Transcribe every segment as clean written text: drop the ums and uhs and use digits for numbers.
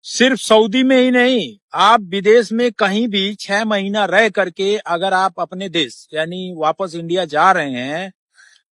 सिर्फ सऊदी में ही नहीं, आप विदेश में कहीं भी 6 महीना रह करके अगर आप अपने देश यानी वापस इंडिया जा रहे हैं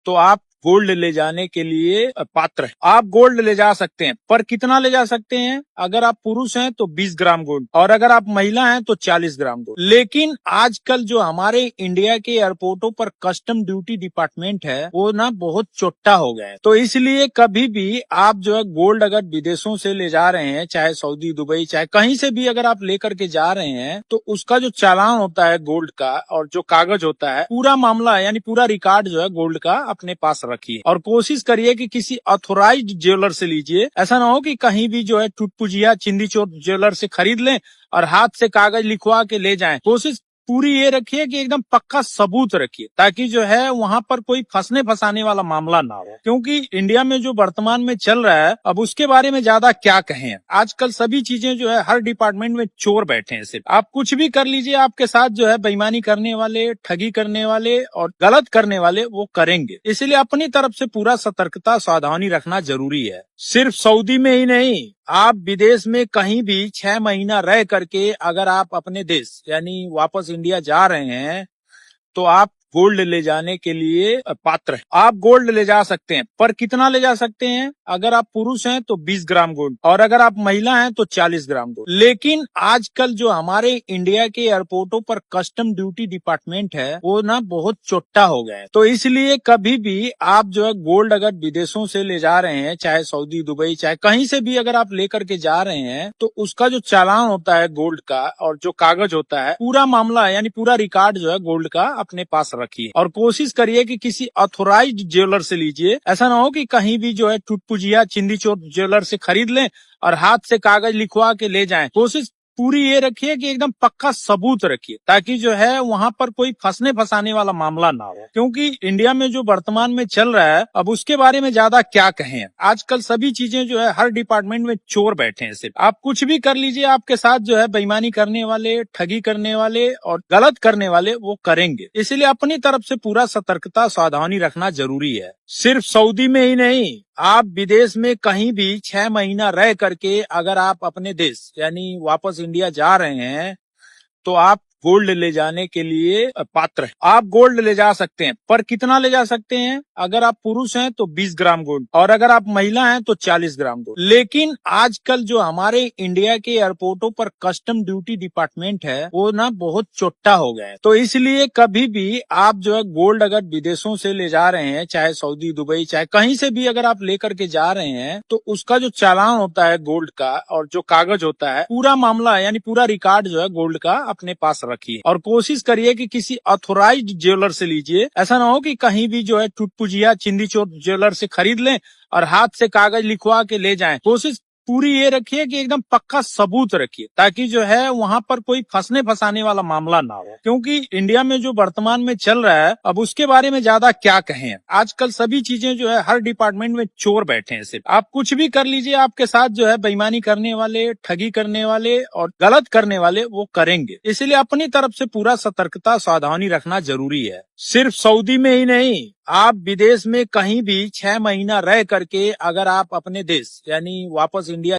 तो आप गोल्ड ले जाने के लिए पात्र हैं। आप गोल्ड ले जा सकते हैं, पर कितना ले जा सकते हैं? अगर आप पुरुष हैं तो 20 ग्राम गोल्ड, और अगर आप महिला हैं तो 40 ग्राम गोल्ड। लेकिन आजकल जो हमारे इंडिया के एयरपोर्टों पर कस्टम ड्यूटी डिपार्टमेंट है वो ना बहुत चोट्टा हो गया है। तो इसलिए कभी भी आप जो है गोल्ड अगर विदेशों से ले जा रहे हैं, चाहे सऊदी, दुबई, चाहे कहीं से भी अगर आप लेकर के जा रहे हैं, तो उसका जो चालान होता है गोल्ड का और जो कागज होता है, पूरा मामला यानी पूरा रिकॉर्ड जो है गोल्ड का अपने पास रखिए और कोशिश करिए कि किसी ऑथोराइज्ड ज्वेलर से लीजिए। ऐसा ना हो कि कहीं भी जो है टुटपुजिया चिंदी चोर ज्वेलर से खरीद लें और हाथ से कागज लिखवा के ले जाएं। कोशिश पूरी ये रखिए कि एकदम पक्का सबूत रखिए, ताकि जो है वहां पर कोई फंसने फंसाने वाला मामला ना हो। क्योंकि इंडिया में जो वर्तमान में चल रहा है, अब उसके बारे में ज्यादा क्या कहें। आजकल सभी चीजें जो है हर डिपार्टमेंट में चोर बैठे हैं। सिर्फ आप कुछ भी कर लीजिए, आपके साथ जो है बेईमानी करने वाले, ठगी करने वाले और गलत करने वाले वो करेंगे। इसलिए अपनी तरफ से पूरा सतर्कता, सावधानी रखना जरूरी है। सिर्फ सऊदी में ही नहीं, आप विदेश में कहीं भी 6 महीना रह करके अगर आप अपने देश यानी वापस इंडिया जा रहे हैं तो आप गोल्ड ले जाने के लिए पात्र हैं। आप गोल्ड ले जा सकते हैं, पर कितना ले जा सकते हैं? अगर आप पुरुष हैं तो 20 ग्राम गोल्ड, और अगर आप महिला हैं तो 40 ग्राम गोल्ड। लेकिन आजकल जो हमारे इंडिया के एयरपोर्टों पर कस्टम ड्यूटी डिपार्टमेंट है वो ना बहुत चोट्टा हो गया है। तो इसलिए कभी भी आप जो है गोल्ड अगर विदेशों से ले जा रहे हैं, चाहे सऊदी, दुबई, चाहे कहीं से भी अगर आप लेकर के जा रहे हैं, तो उसका जो चालान होता है गोल्ड का और जो कागज होता है, पूरा मामला यानी पूरा रिकॉर्ड जो है गोल्ड का अपने पास रखिए और कोशिश करिए कि किसी ऑथोराइज्ड ज्वेलर से लीजिए। ऐसा ना हो कि कहीं भी जो है टुटपुजिया चिंदी चोर ज्वेलर से खरीद लें और हाथ से कागज लिखवा के ले जाएं। कोशिश पूरी ये रखिए कि एकदम पक्का सबूत रखिए, ताकि जो है वहां पर कोई फंसने फंसाने वाला मामला ना हो। क्योंकि इंडिया में जो वर्तमान में चल रहा है, अब उसके बारे में ज्यादा क्या कहें। आजकल सभी चीजें जो है हर डिपार्टमेंट में चोर बैठे हैं। सिर्फ आप कुछ भी कर लीजिए, आपके साथ जो है बेईमानी करने वाले, ठगी करने वाले और गलत करने वाले वो करेंगे। इसलिए अपनी तरफ से पूरा सतर्कता, सावधानी रखना जरूरी है। सिर्फ सऊदी में ही नहीं, आप विदेश में कहीं भी 6 महीना रह करके अगर आप अपने देश यानी वापस इंडिया जा रहे हैं तो आप गोल्ड ले जाने के लिए पात्र हैं। आप गोल्ड ले जा सकते हैं, पर कितना ले जा सकते हैं? अगर आप पुरुष हैं तो 20 ग्राम गोल्ड, और अगर आप महिला हैं तो 40 ग्राम गोल्ड। लेकिन आजकल जो हमारे इंडिया के एयरपोर्टों पर कस्टम ड्यूटी डिपार्टमेंट है वो ना बहुत चोट्टा हो गया है। तो इसलिए कभी भी आप जो है गोल्ड अगर विदेशों से ले जा रहे हैं, चाहे सऊदी, दुबई, चाहे कहीं से भी अगर आप लेकर के जा रहे हैं, तो उसका जो चालान होता है गोल्ड का और जो कागज होता है, पूरा मामला यानी पूरा रिकॉर्ड जो है गोल्ड का अपने पास रखिए और कोशिश करिए कि किसी ऑथोराइज्ड ज्वेलर से लीजिए। ऐसा ना हो कि कहीं भी जो है टुटपुजिया चिंदी चोर ज्वेलर से खरीद लें और हाथ से कागज लिखवा के ले जाएं। कोशिश पूरी ये रखिए कि एकदम पक्का सबूत रखिए, ताकि जो है वहां पर कोई फंसने फंसाने वाला मामला ना हो। क्योंकि इंडिया में जो वर्तमान में चल रहा है, अब उसके बारे में ज्यादा क्या कहें। आजकल सभी चीजें जो है हर डिपार्टमेंट में चोर बैठे हैं। सिर्फ आप कुछ भी कर लीजिए, आपके साथ जो है बेईमानी करने वाले, ठगी करने वाले और गलत करने वाले वो करेंगे। इसलिए अपनी तरफ से पूरा सतर्कता, सावधानी रखना जरूरी है। सिर्फ सऊदी में ही नहीं, आप विदेश में कहीं भी 6 महीना रह करके अगर आप अपने देश यानी वापस इंडिया